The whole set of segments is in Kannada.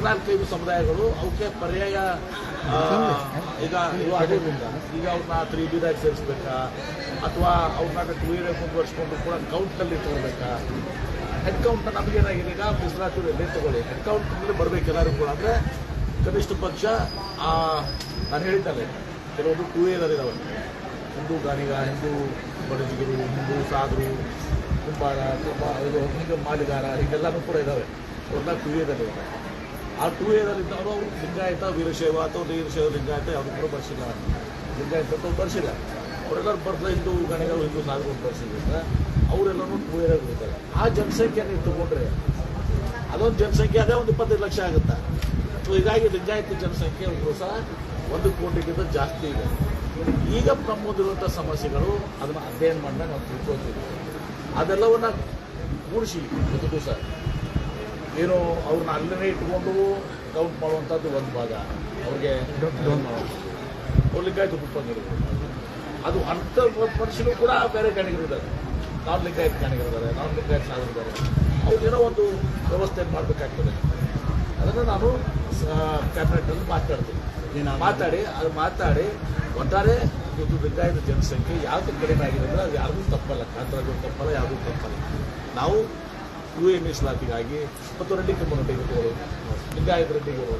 4-5 ಸಮುದಾಯಗಳು ಅವಕ್ಕೆ ಪರ್ಯಾಯ ಈಗ ಆಗೋದ್ರಿಂದ ಈಗ ಅವ್ರನ್ನ 3Bದಾಗ ಸೇರಿಸ್ಬೇಕಾ ಅಥವಾ ಅವ್ರನ್ನ 2A ಮುಂದುವರ್ಸ್ಕೊಂಡು ಕೂಡ ಕೌಂಟ್ನಲ್ಲಿ ತಗೋಬೇಕಾ. ಹೆಡ್ ಕೌಂಟ್ ನಮಗೇನಾಗಿದೆ, ಈಗ ಮೀಸಲಾತಿ ತಗೊಳ್ಳಿ, ಹೆಡ್ ಕೌಂಟ್ನಲ್ಲಿ ಬರಬೇಕು ಎಲ್ಲರೂ ಕೂಡ. ಅಂದರೆ ಕನಿಷ್ಠ ಪಕ್ಷ ನಾನು ಹೇಳಿದ್ದಲ್ಲ, ಕೆಲವೊಂದು 2Aದಲ್ಲಿದ್ದಾವೆ, ಹಿಂದೂ ಗಾಣಿಗ, ಹಿಂದೂ ಬಡಜಿಗರು, ಹಿಂದೂ ಸಾಧರು, ಕುಂಬಾರ, ಹೀಗೆ ಮಾಲಿಗಾರ, ಹೀಗೆಲ್ಲನೂ ಕೂಡ ಇದ್ದಾವೆ. ಅವ್ರನ್ನ 2Aದಲ್ಲಿದ್ದಾರೆ. ಆ 2Aದಲ್ಲಿದ್ದವರು ಅವರು ಲಿಂಗಾಯತ ವೀರಶೈವ ಅಥವಾ ವೀರಶೈವ ಲಿಂಗಾಯತ ಯಾವುದು ಕೂಡ ಬರ್ಸಿಲ್ಲ, ಲಿಂಗಾಯತ ಅಂತ ಬರ್ಸಿಲ್ಲ. ಅವರೆಲ್ಲರೂ ಬರ್ತಾರೆ, ಹಿಂದೂ ಗಣಿಗಳು, ಹಿಂದೂ ಸಾಧುಗಳು ಬರ್ಸಿದ್ರಿಂದ ಅವರೆಲ್ಲರೂ 2Aದಲ್ಲಿರ್ತಾರೆ. ಆ ಜನಸಂಖ್ಯೆ ನೀವು ತಗೊಂಡ್ರೆ ಅದೊಂದು ಜನಸಂಖ್ಯೆ ಅದೇ ಒಂದು 25 ಲಕ್ಷ ಆಗುತ್ತೆ. ಸೊ ಹೀಗಾಗಿ ಲಿಂಗಾಯತ ಜನಸಂಖ್ಯೆ ಸಹ 1 ಕೋಟಿಗಿಂತ ಜಾಸ್ತಿ ಇದೆ. ಈಗ ನಮ್ಮದಿರುವಂಥ ಸಮಸ್ಯೆಗಳು ಅದನ್ನು ಅಧ್ಯಯನ ಮಾಡಿದಾಗ ನಾವು ತಿಳ್ಕೊಳ್ತೀವಿ. ಅದೆಲ್ಲವನ್ನ ಕೂಡಿಸಿ ಒಂದು ದಿವಸ ಏನು ಅವ್ರನ್ನ ಅಲ್ಲೇ ಇಟ್ಕೊಂಡು ಕೌಂಟ್ ಮಾಡುವಂಥದ್ದು ಒಂದು ಭಾಗ, ಅವ್ರಿಗೆ ಅವ್ರು ಲಿಂಗಾಯತ ಉಪಂಗಡಿಗಳು, ಅದು ಅಂಥ ಮನುಷ್ಯರು ಕೂಡ ಬೇರೆ ಗಾಣಿಗಳಿದ್ದಾರೆ, ನಾನ್ ಲಿಂಗಾಯತ ಗಾಣಿಗಳಿದ್ದಾರೆ, ನಾನ್ ಲಿಂಗಾಯತ ಸಾಧರಿದ್ದಾರೆ. ಅವ್ರಿಗೇನೋ ಒಂದು ವ್ಯವಸ್ಥೆ ಮಾಡಬೇಕಾಗ್ತದೆ. ಅದನ್ನು ನಾನು ಕ್ಯಾಬಿನೆಟ್ನಲ್ಲಿ ಮಾತಾಡಿ ಒಟ್ಟಾರೆ ಇವತ್ತು ಲಿಂಗಾಯತ ಜನಸಂಖ್ಯೆ ಯಾವುದು ಕಡಿಮೆ ಆಗಿದೆ ಅಂದರೆ ಅದು ಯಾರಿಗೂ ತಪ್ಪಲ್ಲ, ಕಾಂತರಾಜು ತಪ್ಪಲ್ಲ, ಯಾವುದೂ ತಪ್ಪಲ್ಲ. ನಾವು 2A ಮೀಸಲಾತಿಗಾಗಿ ಮತ್ತು ರೆಡ್ಡಿ ಕಮ್ಯುನಿಟಿಗಳು, ಲಿಂಗಾಯತ ರೆಡ್ಡಿಗಳು,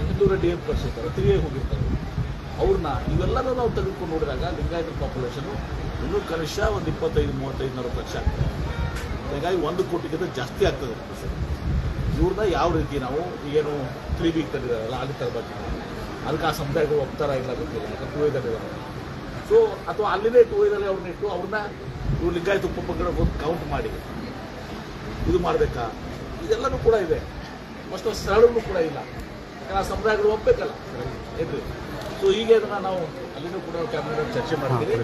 ಹಿಂದೂ ರೆಡ್ಡಿ ಏನು ಪರಿಸಿರ್ತಾರೆ, 3A ಹೋಗಿರ್ತಾರೆ, ಅವ್ರನ್ನ ಇವೆಲ್ಲನೂ ನಾವು ತೆಗೆದುಕೊಂಡು ನೋಡಿದಾಗ ಲಿಂಗಾಯತ ಪಾಪ್ಯುಲೇಷನು ಇನ್ನೂ ಕನಿಷ್ಠ ಒಂದು 25-30-40 ಲಕ್ಷ ಆಗ್ತದೆ. ಹೀಗಾಗಿ 1 ಕೋಟಿಗಿಂತ ಜಾಸ್ತಿ ಆಗ್ತದೆ. ಇವ್ರನ್ನ ಯಾವ ರೀತಿ ನಾವು ಏನು 3B ತಂದಿದ್ದಾರಲ್ಲ ಅಲ್ಲಿ ತರಬೇಕು, ಅದಕ್ಕೆ ಆ ಸಮುದಾಯಗಳು ಒಪ್ತಾರ ಇಲ್ಲ ಗೊತ್ತಿಲ್ಲ, ಯಾಕಂದ್ರೆ 2Aದಲ್ಲಿದ್ದಾರೆ. ಸೊ ಅಥವಾ ಅಲ್ಲಿನೇ 2Aದಲ್ಲಿ ಅವ್ರನ್ನ ಇಟ್ಟು ಅವ್ರನ್ನ ಇವ್ರು ಲಿಂಗಾಯತ ಉಪಪಂಗಡ ಹೋಗಿ ಕೌಂಟ್ ಮಾಡಿ ಇದು ಮಾಡಬೇಕಾ, ಇದೆಲ್ಲನೂ ಕೂಡ ಇದೆ. ಅಷ್ಟು ಸರಳೂ ಕೂಡ ಇಲ್ಲ, ಯಾಕಂದ್ರೆ ಆ ಸಮುದಾಯಗಳು ಒಪ್ಪಬೇಕಲ್ಲ ಏನ್ರಿ. ಸೊ ಹೀಗೆ ಅದನ್ನು ನಾವು ಅಲ್ಲಿನೂ ಕೂಡ ಕ್ಯಾಬಿನೆಟ್ ಚರ್ಚೆ ಮಾಡ್ತೀವಿ.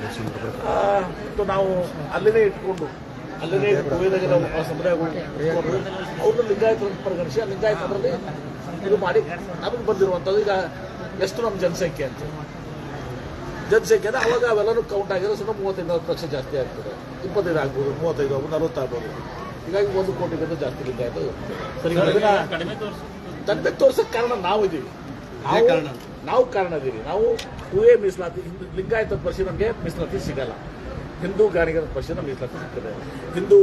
ಮತ್ತು ನಾವು ಅಲ್ಲಿನೇ ಇಟ್ಕೊಂಡು ಅಲ್ಲಿನೇ 2Aದಾಗೆ ನಾವು ಆ ಸಮುದಾಯಗಳು ಇಟ್ಕೊಂಡು ಅವ್ರನ್ನ ಲಿಂಗಾಯತರನ್ನು ಪರಿಗಣಿಸಿ ಆ ಲಿಂಗಾಯತ ಅದರಲ್ಲಿ ಇದು ಮಾಡಿ ನಮಗೆ ಬಂದಿರುವಂಥದ್ದು ಈಗ ಎಷ್ಟು ನಮ್ಮ ಜನಸಂಖ್ಯೆ ಅಂತ ಜನಸಂಖ್ಯೆ ಅಂದರೆ ಅವಾಗ ಅವೆಲ್ಲನೂ ಕೌಂಟ್ ಆಗಿದ್ರೆ ಸುಮ್ಮನೆ 35-40 ಲಕ್ಷ ಜಾಸ್ತಿ ಆಗ್ತದೆ. 25 ಆಗ್ಬೋದು, 35 ಆಗ್ಬೋದು, 40 ಆಗ್ಬೋದು. ಹೀಗಾಗಿ 1 ಕೋಟಿಗಿಂತ ಜಾಸ್ತಿ ಲಿಂಗಾಯತ ಸರಿ ತಂದೆ ತೋರ್ಸೋಕ್ಕೆ ಕಾರಣ ನಾವಿದ್ದೀವಿ, ನಾವು ಕಾರಣ ಇದ್ದೀವಿ. ನಾವು 2A ಮೀಸಲಾತಿ ಲಿಂಗಾಯತ ಪರಿಶೀಲನೆ ನಮಗೆ ಮೀಸಲಾತಿ ಸಿಗಲ್ಲ, ಹಿಂದೂ ಗಾಣಿಗರ ಪರಿಶೀಲನೆ ಮೀಸಲಾತಿ ಸಿಗ್ತದೆ, ಹಿಂದೂ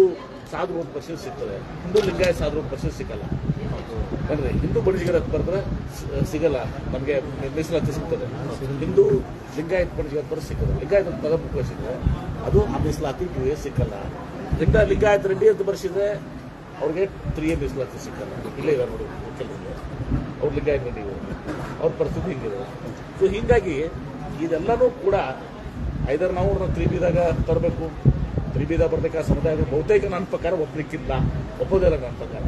ಸಾಧುಗಳ ಪರಿಶೀಲನೆ ಸಿಗ್ತದೆ, ಹಿಂದೂ ಲಿಂಗಾಯತ ಸಾಧುಗಳ ಪರಿಶೀಲನೆ ಸಿಗಲ್ಲ. ಅಂದರೆ ಹಿಂದೂ ಬಣಿಜಿಗರ ಬರೆದ್ರೆ ಸಿಗಲ್ಲ, ನಮಗೆ ಮೀಸಲಾತಿ ಸಿಗ್ತದೆ. ಹಿಂದೂ ಲಿಂಗಾಯತ ಬಣಿಜಿಗರ ಬರೆದು ಸಿಗ್ತದೆ, ಲಿಂಗಾಯತ ಪದ ಸಿಗ್ತದೆ, ಅದು ಆ ಮೀಸಲಾತಿ 2A ಸಿಕ್ಕಲ್ಲ. ಲಿಂಗಾಯತ ರೆಡ್ಡಿ ಅಂತ ಬರೆಸಿದ್ರೆ ಅವ್ರಿಗೆ 3A ಮೀಸಲಾತಿ ಸಿಕ್ಕಲ್ಲ. ಇಲ್ಲೇ ಇದ್ದಾರೆ ನೋಡಿ ಕೆಲವರಿಗೆ, ಅವ್ರು ಲಿಂಗಾಯತ ರೆಡ್ಡಿಗಳು, ಅವ್ರ ಪರಿಸ್ಥಿತಿ ಹಿಂಗಿದೆ. ಸೊ ಹೀಗಾಗಿ ಇದೆಲ್ಲನೂ ಕೂಡ ಐದರ್ ನಾವು 3Bದಾಗ ತರಬೇಕು, 3Bದಾಗ ಬರಬೇಕಾ ಸಮುದಾಯಗಳು ಬಹುತೇಕ ನನ್ನ ಪ್ರಕಾರ ಒಪ್ಪಲಿಕ್ಕಿಲ್ಲ, ಒಪ್ಪೋದಿಲ್ಲ ನನ್ನ ಪ್ರಕಾರ.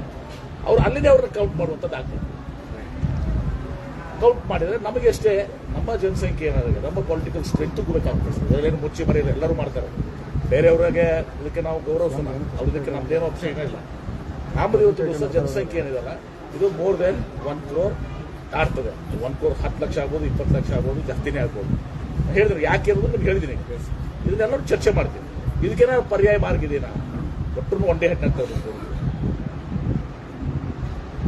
ಅವ್ರು ಅಲ್ಲಿನೇ ಅವ್ರನ್ನ ಕೌಂಟ್ ಮಾಡುವಂಥದ್ದು ಆಗ್ತದೆ. ಕೌಂಟ್ ಮಾಡಿದರೆ ನಮಗೆ ಅಷ್ಟೇ ನಮ್ಮ ಜನಸಂಖ್ಯೆ ಏನಾಗಿದೆ, ನಮ್ಮ ಪೊಲಿಟಿಕಲ್ ಸ್ಟ್ರೆಂತ್ ಬೇಕಾಗ್ತದೆ. ಅದರೇನು ಮುಚ್ಚಿ ಮರೆಯಿಲ್ಲ, ಎಲ್ಲರೂ ಮಾಡ್ತಾರೆ. ಬೇರೆಯವ್ರಿಗೆ ಇದಕ್ಕೆ ನಾವು ಗೌರವಿಸೋಣ, ಅವ್ರದಕ್ಕೆ ನಮ್ದೇನೋ ಆಪ್ಷನ್ ಇಲ್ಲ. ನಮ್ಮದು ಇವತ್ತು ದಿವಸ ಜನಸಂಖ್ಯೆ ಏನಿದೆಲ್ಲ ಇದು more than 1 crore ದಾಟ್ತದೆ. 1 crore 10 lakh ಆಗ್ಬೋದು, 20 ಲಕ್ಷ ಆಗ್ಬೋದು, ಜಾಸ್ತಿನೇ ಆಗ್ಬೋದು. ಹೇಳಿದ್ರೆ ಯಾಕೆ ಇರೋದು ನಿಮ್ಗೆ ಹೇಳಿದ್ದೀನಿ. ಇದನ್ನೆಲ್ಲರೂ ಚರ್ಚೆ ಮಾಡ್ತೀನಿ. ಇದಕ್ಕೇನಾದ್ರು ಪರ್ಯಾಯ ಮಾರ್ಗ ಇದೆಯಾ, ಒಟ್ಟರು ಒಂದೇ ಹೆಣ್ಣು ಅಂತ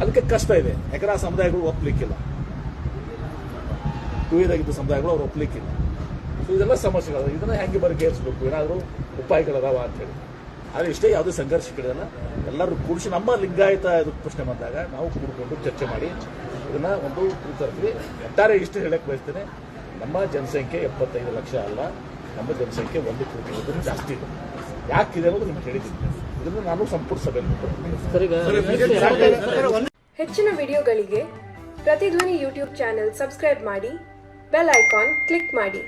ಅದಕ್ಕೆ ಕಷ್ಟ ಇದೆ. ಯಾಕಂದ್ರೆ ಆ ಸಮುದಾಯಗಳು ಒಪ್ಪಲಿಕ್ಕಿಲ್ಲ, 2Aದಾಗಿದ್ದ ಸಮುದಾಯಗಳು ಅವ್ರು ಒಪ್ಪಲಿಕ್ಕಿಲ್ಲ. ಸೊ ಇದೆಲ್ಲ ಸಮಸ್ಯೆಗಳು, ಇದನ್ನ ಹೆಂಗೆ ಬಗೆಹರಿಸಬೇಕು, ಏನಾದರೂ ಉಪಾಯಗಳದಾವ ಅಂತೇಳಿ. ಆದರೆ ಇಷ್ಟೇ ಯಾವುದೇ ಸಂಘರ್ಷಗಳಿಲ್ಲ, ಎಲ್ಲರೂ ಕೂಡಿಸಿ ನಮ್ಮ ಲಿಂಗಾಯತ ಇದು ಪ್ರಶ್ನೆ ಬಂದಾಗ ನಾವು ಕೂಡಿಕೊಂಡು ಚರ್ಚೆ ಮಾಡಿ ಇದನ್ನ ಒಂದು ತರ್ತೀವಿ. ಒಟ್ಟಾರೆ ಇಷ್ಟು ಹೇಳಕ್ಕೆ ಬಯಸ್ತೇನೆ, ನಮ್ಮ ಜನಸಂಖ್ಯೆ 75 ಲಕ್ಷ ಅಲ್ಲ, ನಮ್ಮ ಜನಸಂಖ್ಯೆ 1 ಕೋಟಿ ಜಾಸ್ತಿ ಇದೆ. ಯಾಕಿದೆ ಅನ್ನೋದು ನಿಮ್ಗೆ ಹೇಳಿದ್ದೀನಿ. ಇದನ್ನು ನಾನು ಸಂಪೂರ್ಣ ಸಭೆಯಲ್ಲಿ ಹೆಚ್ಚಿನ ವಿಡಿಯೋಗಳಿಗೆ ಪ್ರತಿಧ್ವನಿ ಯೂಟ್ಯೂಬ್ ಚಾನೆಲ್ ಸಬ್ಸ್ಕ್ರೈಬ್ ಮಾಡಿ, ಬೆಲ್ ಐಕಾನ್ ಕ್ಲಿಕ್ ಮಾಡಿ.